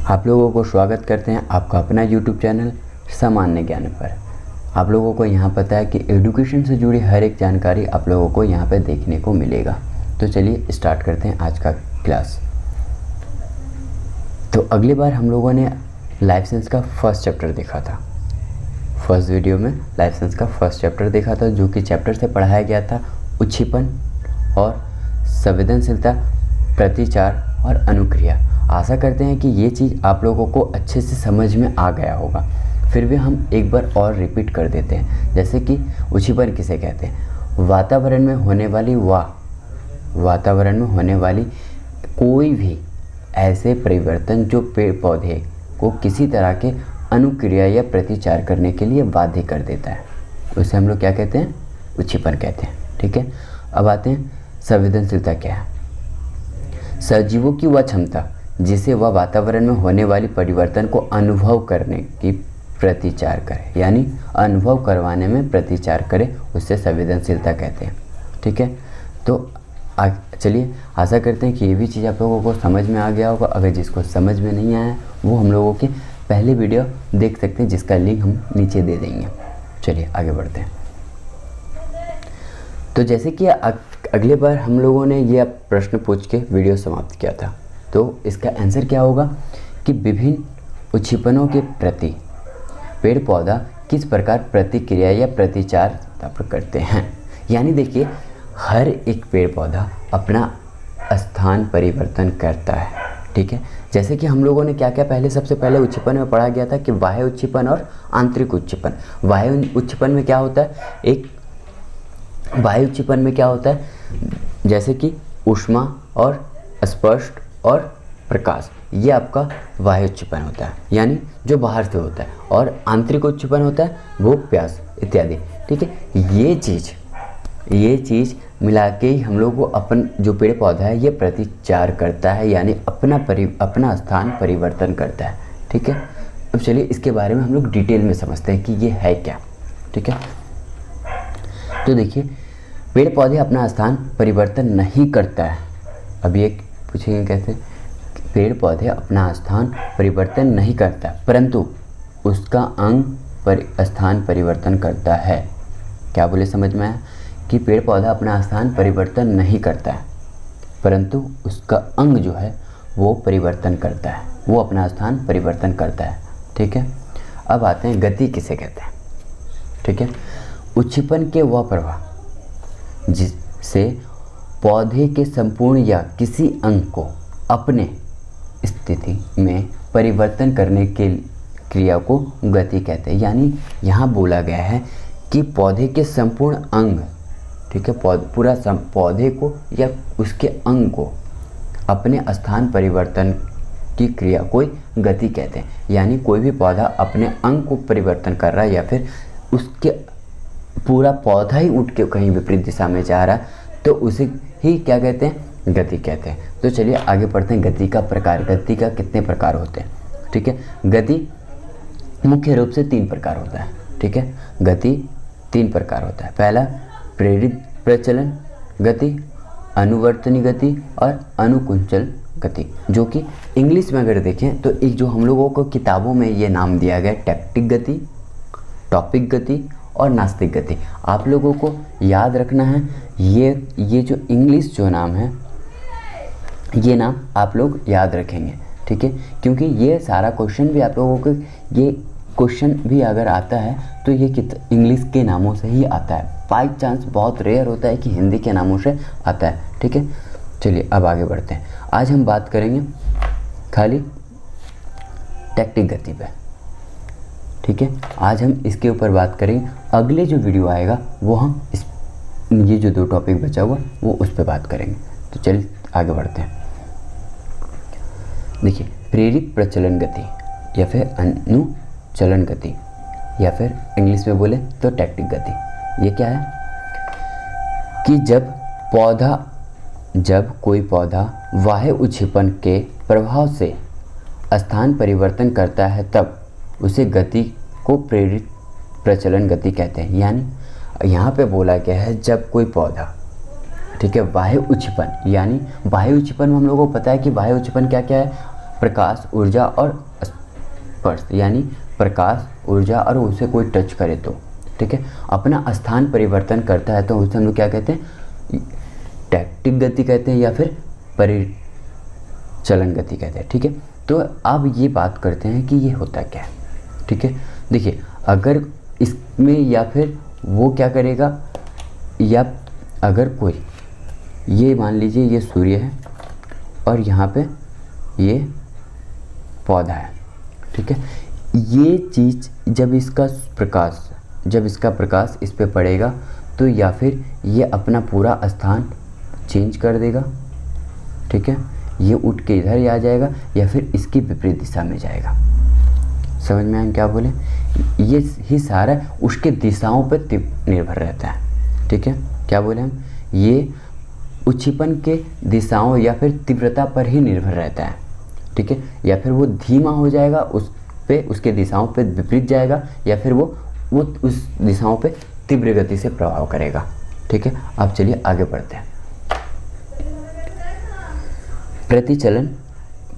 आप लोगों को स्वागत करते हैं आपका अपना YouTube चैनल सामान्य ज्ञान पर। आप लोगों को यहाँ पता है कि एजुकेशन से जुड़ी हर एक जानकारी आप लोगों को यहाँ पे देखने को मिलेगा। तो चलिए स्टार्ट करते हैं आज का क्लास। तो अगली बार हम लोगों ने लाइफ साइंस का फर्स्ट चैप्टर देखा था। फर्स्ट वीडियो में लाइफ साइंस का फर्स्ट चैप्टर देखा था, जो कि चैप्टर से पढ़ाया गया था उच्छिपन और संवेदनशीलता, प्रतिचार और अनुक्रिया। आशा करते हैं कि ये चीज़ आप लोगों को अच्छे से समझ में आ गया होगा। फिर भी हम एक बार और रिपीट कर देते हैं। जैसे कि उच्छिपन किसे कहते हैं? वातावरण में होने वाली कोई भी ऐसे परिवर्तन जो पेड़ पौधे को किसी तरह के अनुक्रिया या प्रतिचार करने के लिए बाध्य कर देता है, उसे हम लोग क्या कहते हैं? उच्छिपन कहते हैं। ठीक है, अब आते हैं संवेदनशीलता क्या है। सजीवों की वह क्षमता जिसे वह वातावरण में होने वाली परिवर्तन को अनुभव करने की प्रतिचार करे, यानी अनुभव करवाने में प्रतिचार करे, उससे संवेदनशीलता कहते हैं। ठीक है, तो चलिए आशा करते हैं कि ये भी चीज़ आप लोगों को समझ में आ गया होगा। अगर जिसको समझ में नहीं आया वो हम लोगों के पहले वीडियो देख सकते हैं, जिसका लिंक हम नीचे दे देंगे। चलिए आगे बढ़ते हैं। तो जैसे कि अगले बार हम लोगों ने ये प्रश्न पूछ के वीडियो समाप्त किया था, तो इसका आंसर क्या होगा कि विभिन्न उच्छिपनों के प्रति पेड़ पौधा किस प्रकार प्रतिक्रिया या प्रतिचार करते हैं। यानी देखिए, हर एक पेड़ पौधा अपना स्थान परिवर्तन करता है। ठीक है, जैसे कि हम लोगों ने क्या क्या सबसे पहले उच्छिपन में पढ़ा गया था कि बाह्य उच्छिपन और आंतरिक उच्छिपन। बाह्य उच्छिपन में क्या होता है? बाह्य उच्छिपन में क्या होता है? जैसे कि ऊष्मा और स्पर्श और प्रकाश, ये आपका बाह्य उच्छिपन होता है, यानी जो बाहर से होता है। और आंतरिक उच्छिपन होता है भूख, प्यास इत्यादि। ठीक है, ये चीज़ मिला के ही हम लोग को अपन जो पेड़ पौधा है ये प्रतिचार करता है, यानी अपना स्थान परिवर्तन करता है। ठीक है, अब चलिए इसके बारे में हम लोग डिटेल में समझते हैं कि ये है क्या। ठीक है, तो देखिए, पेड़ पौधे अपना स्थान परिवर्तन नहीं करता है। अभी एक पूछेंगे कैसे? पेड़ पौधे अपना स्थान परिवर्तन नहीं करता, परंतु उसका स्थान परिवर्तन करता है। क्या बोले, समझ में आया? कि पेड़ पौधा अपना स्थान परिवर्तन नहीं करता है, परंतु उसका अंग जो है वो परिवर्तन करता है, वो अपना स्थान परिवर्तन करता है। ठीक है, अब आते हैं गति किसे कहते हैं। ठीक है, उच्छिपन के वह प्रवाह जिससे पौधे के संपूर्ण या किसी अंग को अपने स्थिति में परिवर्तन करने के क्रिया को गति कहते हैं। यानी यहाँ बोला गया है कि पौधे के संपूर्ण अंग, ठीक है, पूरा पौधे को या उसके अंग को अपने स्थान परिवर्तन की क्रिया को गति कहते हैं। यानी कोई भी पौधा अपने अंग को परिवर्तन कर रहा है या फिर उसके पूरा पौधा ही उठ के कहीं विपरीत दिशा में जा रहा है, तो उसे ही क्या कहते हैं? गति कहते हैं। तो चलिए आगे पढ़ते हैं गति का प्रकार। गति का कितने प्रकार होते हैं? ठीक है, गति मुख्य रूप से 3 प्रकार होता है। ठीक है, गति 3 प्रकार होता है। पहला प्रेरित प्रचलन गति, अनुवर्तनी गति और अनुकुंचल गति, जो कि इंग्लिश में अगर देखें तो एक जो हम लोगों को किताबों में ये नाम दिया गया टैक्टिक गति, टॉपिक गति और नास्तिक गति। आप लोगों को याद रखना है ये जो इंग्लिश जो नाम है, ये नाम आप लोग याद रखेंगे। ठीक है, क्योंकि ये सारा क्वेश्चन भी आप लोगों को, ये क्वेश्चन भी अगर आता है तो ये इंग्लिश के नामों से ही आता है। बाई चांस बहुत रेयर होता है कि हिंदी के नामों से आता है। ठीक है, चलिए अब आगे बढ़ते हैं। आज हम बात करेंगे खाली टैक्टिक गति पे। ठीक है, आज हम इसके ऊपर बात करेंगे। अगले जो वीडियो आएगा वो हम ये जो 2 टॉपिक बचा हुआ वो उस पर बात करेंगे। तो चलिए आगे बढ़ते हैं। देखिए, प्रेरित प्रचलन गति या फिर अनुचलन गति या फिर इंग्लिश में बोले तो टैक्टिक गति, ये क्या है कि जब कोई पौधा बाह्य उच्छिपन के प्रभाव से स्थान परिवर्तन करता है तब उसे गति को प्रेरित प्रचलन गति कहते हैं। यानी यहाँ पे बोला गया है जब कोई पौधा, ठीक है, बाह्य उच्छिपन, यानी बाह्य उच्छिपन में हम लोगों को पता है कि बाह्य उच्छिपन क्या क्या है? प्रकाश, ऊर्जा और स्पर्श, यानी प्रकाश, ऊर्जा और उसे कोई टच करे तो, ठीक है, अपना स्थान परिवर्तन करता है तो उसे हम लोग क्या कहते हैं, टैक्टिक गति कहते हैं या फिर परिचलन गति कहते हैं, ठीक है। तो अब ये बात करते हैं कि ये होता क्या है, ठीक है। देखिए, अगर इसमें या फिर वो क्या करेगा, या अगर कोई, ये मान लीजिए ये सूर्य है और यहाँ पे ये पौधा है, ठीक है, ये चीज़ जब इसका प्रकाश इस पे पड़ेगा तो या फिर ये अपना पूरा स्थान चेंज कर देगा, ठीक है, ये उठ के इधर ही आ जाएगा या फिर इसकी विपरीत दिशा में जाएगा। समझ में आया क्या बोले, ये ही सारा उसके दिशाओं पर निर्भर रहता है, ठीक है। क्या बोले हम, ये उच्छिपन के दिशाओं या फिर तीव्रता पर ही निर्भर रहता है, ठीक है, या फिर वो धीमा हो जाएगा, उसके दिशाओं पे विपरीत जाएगा, या फिर वो उस दिशाओं पे तीव्र गति से प्रभाव करेगा, ठीक है। अब चलिए आगे बढ़ते हैं।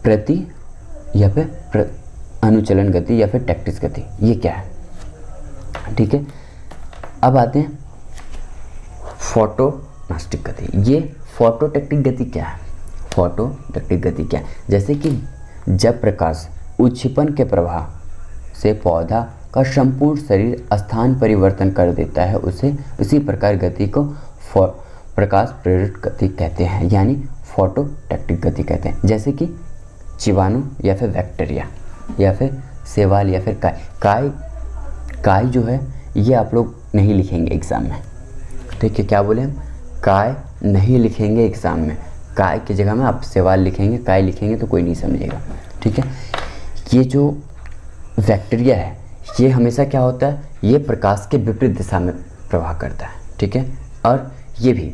प्रति या फिर अनुचलन गति या फिर टैक्टिक्स गति, ये क्या है, ठीक है। अब आते हैं फोटोनास्टिक गति। ये फोटोटैक्टिक गति क्या है, फोटोटैक्टिक गति क्या है, जैसे कि जब प्रकाश उच्छिपन के प्रभाव से पौधा का संपूर्ण शरीर स्थान परिवर्तन कर देता है, उसे इसी प्रकार गति को प्रकाश प्रेरित गति कहते हैं, यानी फोटोटैक्टिक गति कहते हैं। जैसे कि जीवाणु या फिर बैक्टीरिया या फिर शैवाल या फिर काय जो है, ये आप लोग नहीं लिखेंगे एग्ज़ाम में, ठीक है। क्या बोले हम, काय नहीं लिखेंगे एग्ज़ाम में, काय की जगह में आप शैवाल लिखेंगे, काय लिखेंगे तो कोई नहीं समझेगा, ठीक है। ये जो बैक्टीरिया है ये हमेशा क्या होता है, ये प्रकाश के विपरीत दिशा में प्रवाह करता है, ठीक है। और ये भी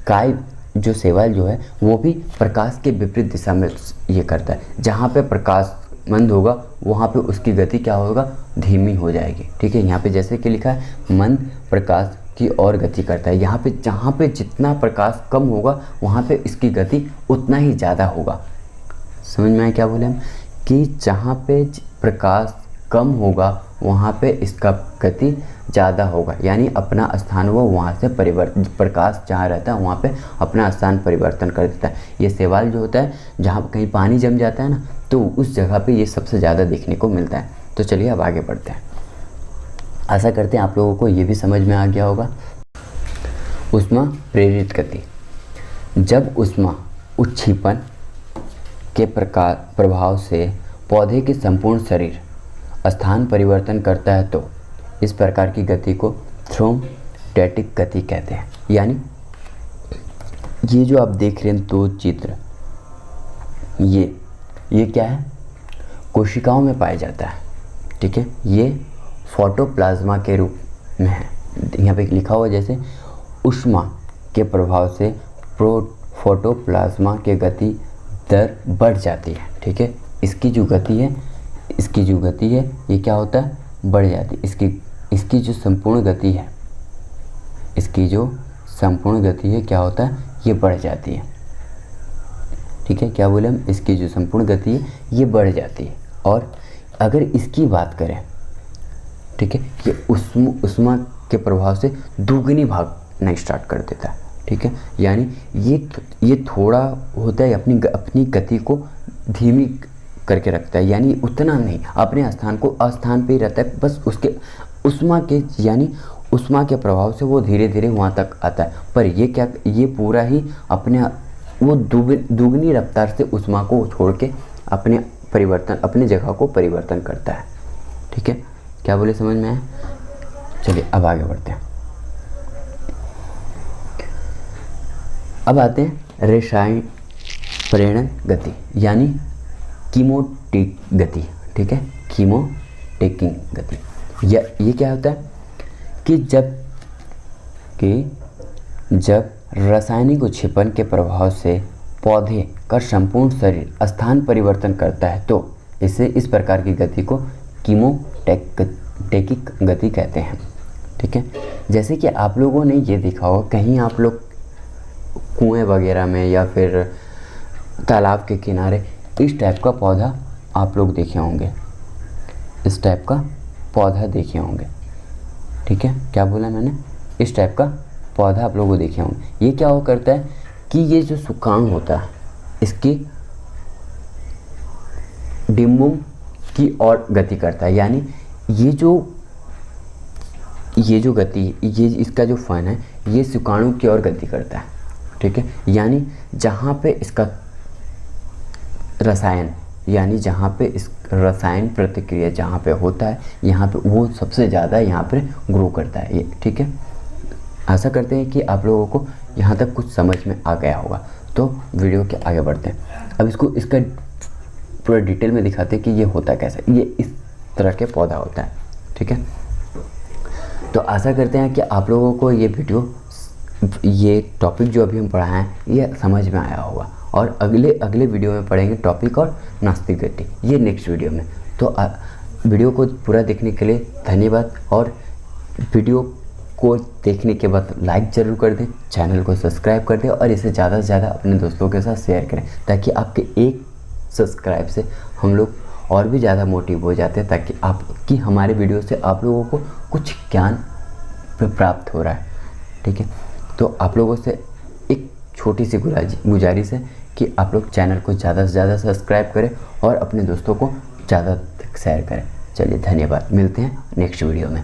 काय जो शैवाल जो है वो भी प्रकाश के विपरीत दिशा में ये करता है, जहाँ पे प्रकाश मंद होगा वहाँ पे उसकी गति क्या होगा, धीमी हो जाएगी, ठीक है। यहाँ पे जैसे कि लिखा है मंद प्रकाश की और गति करता है, यहाँ पे जहाँ पे जितना प्रकाश कम होगा वहाँ पे इसकी गति उतना ही ज़्यादा होगा। समझ में आया क्या बोले हम, कि जहाँ पे प्रकाश कम होगा वहाँ पे इसका गति ज़्यादा होगा, यानी अपना स्थान वो वहाँ से प्रकाश जहाँ रहता है वहाँ पे अपना स्थान परिवर्तन कर देता है। ये शैवाल जो होता है, जहाँ कहीं पानी जम जाता है ना, तो उस जगह पे ये सबसे ज़्यादा देखने को मिलता है। तो चलिए अब आगे बढ़ते हैं। आशा करते हैं आप लोगों को ये भी समझ में आ गया होगा। ऊष्मा प्रेरित गति, जब ऊष्मा उच्छिपन के प्रभाव से पौधे के संपूर्ण शरीर स्थान परिवर्तन करता है तो इस प्रकार की गति को थ्रोम्बोस्टैटिक गति कहते हैं। यानी ये जो आप देख रहे हैं दो चित्र, ये क्या है, कोशिकाओं में पाया जाता है, ठीक है। ये फोटोप्लाज्मा के रूप में है, यहाँ पे लिखा हुआ जैसे ऊष्मा के प्रभाव से फोटोप्लाज्मा के गति दर बढ़ जाती है, ठीक है। इसकी जो गति है ये क्या होता है, बढ़ जाती है। इसकी जो संपूर्ण गति है क्या होता है, ये बढ़ जाती है, ठीक है। क्या बोले हम, इसकी जो संपूर्ण गति है ये बढ़ जाती है। और अगर इसकी बात करें, ठीक है, ये ऊष्मा के प्रभाव से दुगनी भागना स्टार्ट कर देता है, ठीक है। यानी ये थोड़ा होता है, अपनी गति को धीमी करके रखता है, यानी उतना नहीं, अपने स्थान पे ही रहता है, बस उसके ऊष्मा के प्रभाव से वो धीरे धीरे वहाँ तक आता है। पर ये पूरा ही वो दुगनी रफ्तार से ऊष्मा को छोड़ के अपने जगह को परिवर्तन करता है, ठीक है। क्या बोले, समझ में आया। चलिए अब आगे बढ़ते हैं। अब आते हैं रसायन प्रेरण गति, यानी कीमोटेक गति, ठीक है, कीमोटेकिंग गति। ये क्या होता है कि जब रासायनिक उच्छिपन के प्रभाव से पौधे का संपूर्ण शरीर स्थान परिवर्तन करता है तो इस प्रकार की गति को कीमोटेकिक गति कहते हैं, ठीक है। जैसे कि आप लोगों ने ये देखा होगा, कहीं आप लोग कुएं वगैरह में या फिर तालाब के किनारे इस टाइप का पौधा आप लोग देखे होंगे, इस टाइप का पौधा देखे होंगे, ठीक है। क्या बोला मैंने, इस टाइप का पौधा आप लोगों को देखे होंगे। ये क्या हो करता है कि ये जो शुक्राणु होता है इसकी डिम्बुम की ओर गति करता है, यानी ये जो गति, ये इसका जो फन है ये शुक्राणु की ओर गति करता है, ठीक है। यानी जहाँ पे इसका रसायन, यानी जहाँ पे इस रसायन प्रतिक्रिया जहाँ पे होता है यहाँ पे वो सबसे ज़्यादा यहाँ पे ग्रो करता है ये, ठीक है। आशा करते हैं कि आप लोगों को यहाँ तक कुछ समझ में आ गया होगा। तो वीडियो के आगे बढ़ते हैं। अब इसका पूरा डिटेल में दिखाते हैं कि ये होता कैसे। ये इस तरह के पौधा होता है, ठीक है। तो आशा करते हैं कि आप लोगों को ये टॉपिक जो अभी हम पढ़ाए हैं ये समझ में आया होगा, और अगले वीडियो में पढ़ेंगे टॉपिक और नास्तिक गति, ये नेक्स्ट वीडियो में। तो वीडियो को पूरा देखने के लिए धन्यवाद, और वीडियो को देखने के बाद लाइक ज़रूर कर दें, चैनल को सब्सक्राइब कर दें, और इसे ज़्यादा से ज़्यादा अपने दोस्तों के साथ शेयर करें, ताकि आपके एक सब्सक्राइब से हम लोग और भी ज़्यादा मोटिव हो जाते हैं, ताकि हमारे वीडियो से आप लोगों को कुछ ज्ञान प्राप्त हो रहा है, ठीक है। तो आप लोगों से एक छोटी सी गुजारिश है कि आप लोग चैनल को ज़्यादा से ज़्यादा सब्सक्राइब करें और अपने दोस्तों को ज़्यादा शेयर करें। चलिए धन्यवाद, मिलते हैं नेक्स्ट वीडियो में।